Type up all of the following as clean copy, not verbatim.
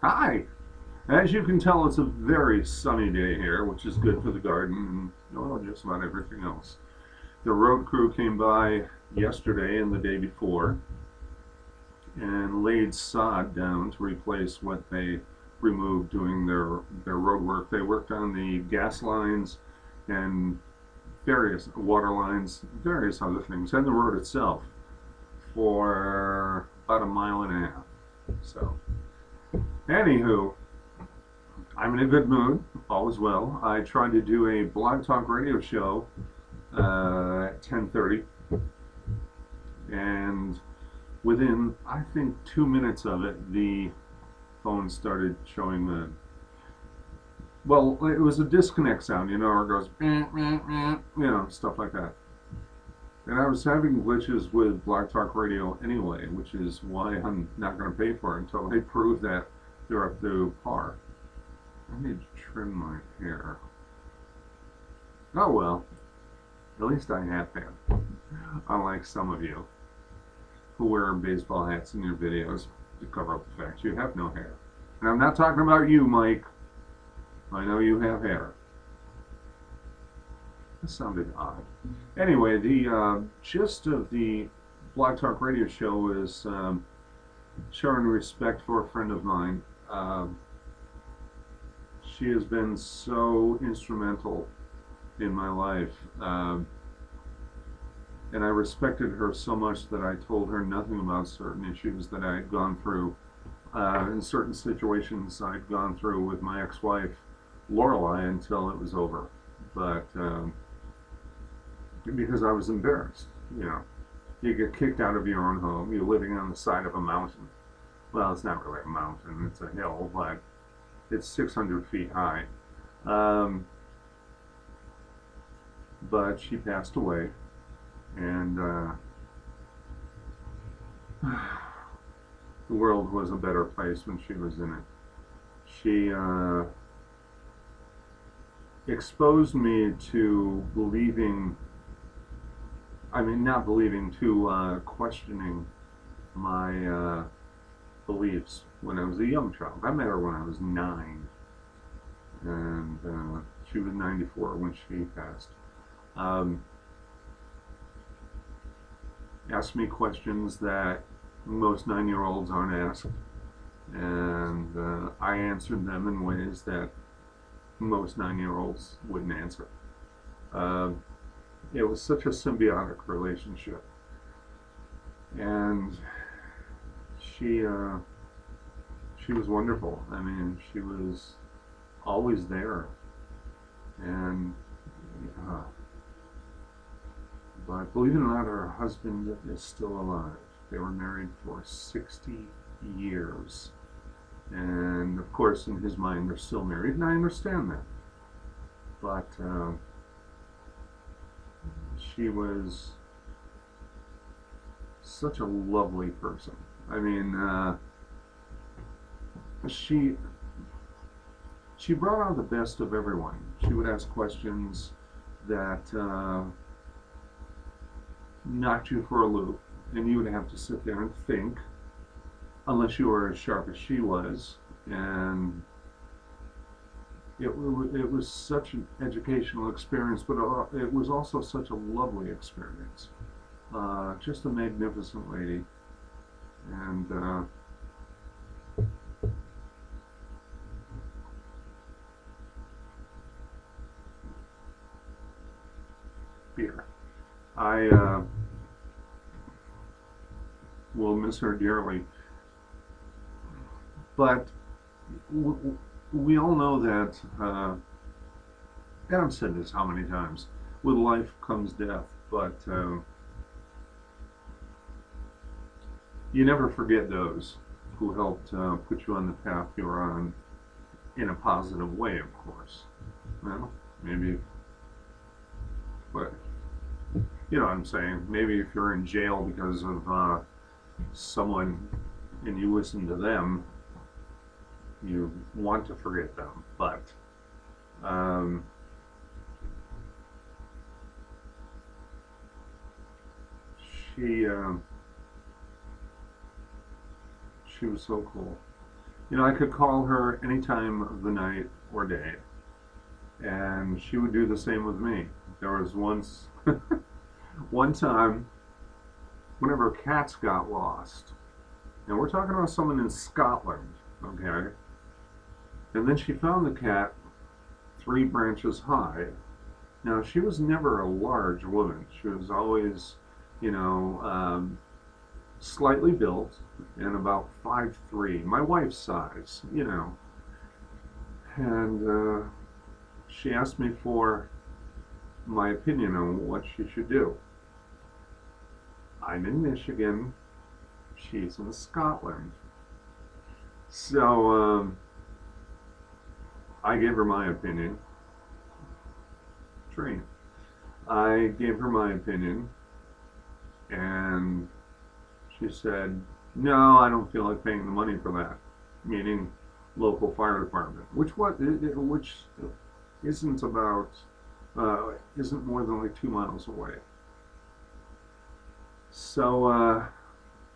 Hi! As you can tell, it's a very sunny day here, which is good for the garden and well, just about everything else. The road crew came by yesterday and the day before and laid sod down to replace what they removed doing their road work. They worked on the gas lines and various water lines, various other things, and the road itself for about a mile and a half. So, anywho, I'm in a good mood, all is well. I tried to do a blog talk radio show at 10:30, and within, I think, 2 minutes of it, the phone started showing well, it was a disconnect sound, or it goes, stuff like that. And I was having glitches with blog talk radio anyway, which is why I'm not going to pay for it until they prove that they're up to par. I need to trim my hair. Oh well, at least I have hair. Unlike some of you who wear baseball hats in your videos to cover up the fact you have no hair. And I'm not talking about you, Mike. I know you have hair. That sounded odd. Anyway, the gist of the Blog Talk Radio show is showing respect for a friend of mine. She has been so instrumental in my life, and I respected her so much that I told her nothing about certain issues that I had gone through, in certain situations I'd gone through with my ex-wife, Lorelei, until it was over. But because I was embarrassed, you get kicked out of your own home, you're living on the side of a mountain. Well, it's not really a mountain, it's a hill, but it's 600 feet high. But she passed away, and the world was a better place when she was in it. She exposed me to not believing, to questioning my beliefs when I was a young child. I met her when I was 9, and she was 94 when she passed. Asked me questions that most 9-year-olds aren't asked, and I answered them in ways that most 9-year-olds wouldn't answer. It was such a symbiotic relationship, and she was wonderful. I mean, she was always there, and but believe it or not, her husband is still alive. They were married for 60 years, and of course, in his mind, they're still married, and I understand that. But she was such a lovely person. I mean, she brought out the best of everyone. She would ask questions that knocked you for a loop, and you would have to sit there and think, unless you were as sharp as she was. And it was such an educational experience, but it was also such a lovely experience. Just a magnificent lady, and beer. I will miss her dearly, but we all know that, and I've said this how many times, with life comes death, but you never forget those who helped put you on the path you're on, in a positive way, of course. Well, maybe, but you know what I'm saying. Maybe if you're in jail because of someone and you listen to them, you want to forget them, but she she was so cool. I could call her any time of the night or day, and she would do the same with me. There was one time, one of her cats got lost. Now we're talking about someone in Scotland, okay? And then she found the cat 3 branches high. Now she was never a large woman. She was always, you know, slightly built and about 5'3", my wife's size, And she asked me for my opinion on what she should do. I'm in Michigan. She's in Scotland. So I gave her my opinion. Train. I gave her my opinion, and she said, "No, I don't feel like paying the money for that." Meaning, local fire department, which isn't about isn't more than like 2 miles away. So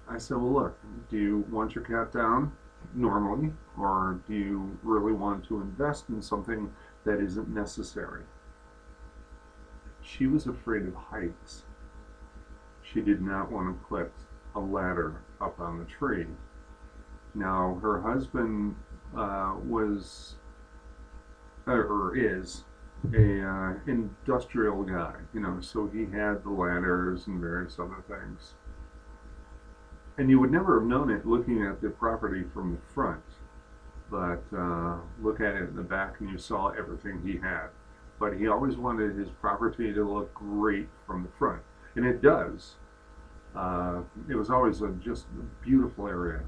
I said, "Well, look, do you want your cat down normally, or do you really want to invest in something that isn't necessary?" She was afraid of heights. She did not want to put a ladder up on the tree. Now, her husband was, or is, a industrial guy, so he had the ladders and various other things. And you would never have known it looking at the property from the front, but look at it in the back and you saw everything he had. But he always wanted his property to look great from the front, and it does. It was always just a beautiful area.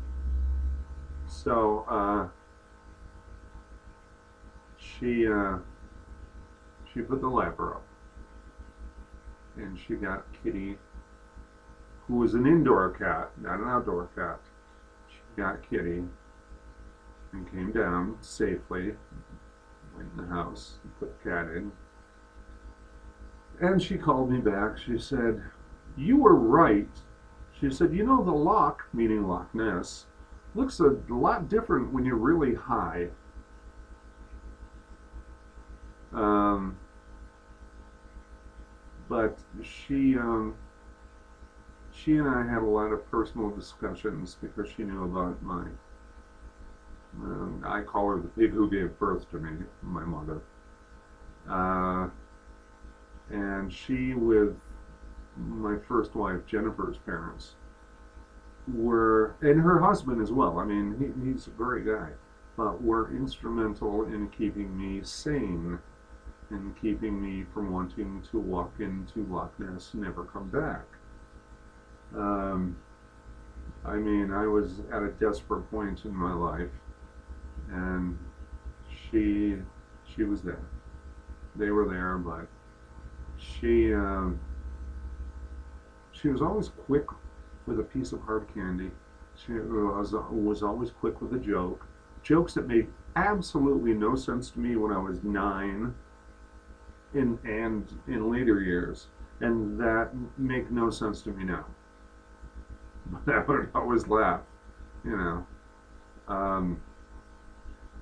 So she put the ladder up, and she got Kitty, who was an indoor cat, not an outdoor cat. She got Kitty and came down safely, went in the house, and put the cat in. And she called me back. She said, "You were right." She said, "The loch," meaning Loch Ness, "looks a lot different when you're really high." But she and I had a lot of personal discussions because she knew about I call her the pig who gave birth to me, my mother. And she, with my first wife, Jennifer's parents, and her husband as well. I mean, he's a great guy, but were instrumental in keeping me sane and keeping me from wanting to walk into Loch Ness and never come back. I was at a desperate point in my life, and she was there. They were there, but she was always quick with a piece of hard candy. She was always quick with a joke. Jokes that made absolutely no sense to me when I was 9 and in later years, and that make no sense to me now. But I would always laugh,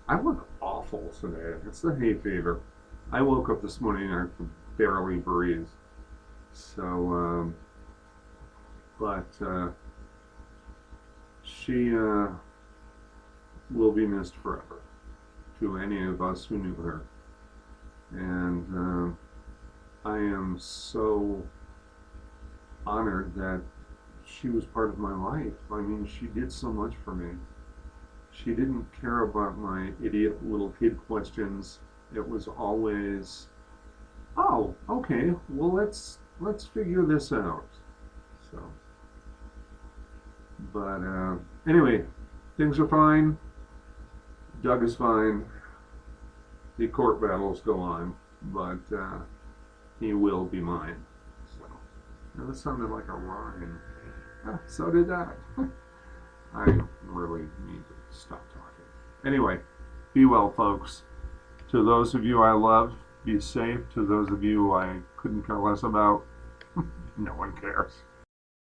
I look awful today. It's the hay fever. I woke up this morning and I could barely breathe. So, but she will be missed forever to any of us who knew her. And I am so honored that she was part of my life. I mean, she did so much for me. She didn't care about my idiot little kid questions. It was always, "Oh, okay, well let's figure this out." So, but anyway, things are fine. Doug is fine. The court battles go on, but he will be mine. So, that sounded like a rhyme. So did that. I really need to stop talking. Anyway, be well, folks. To those of you I love, be safe. To those of you I couldn't care less about, no one cares.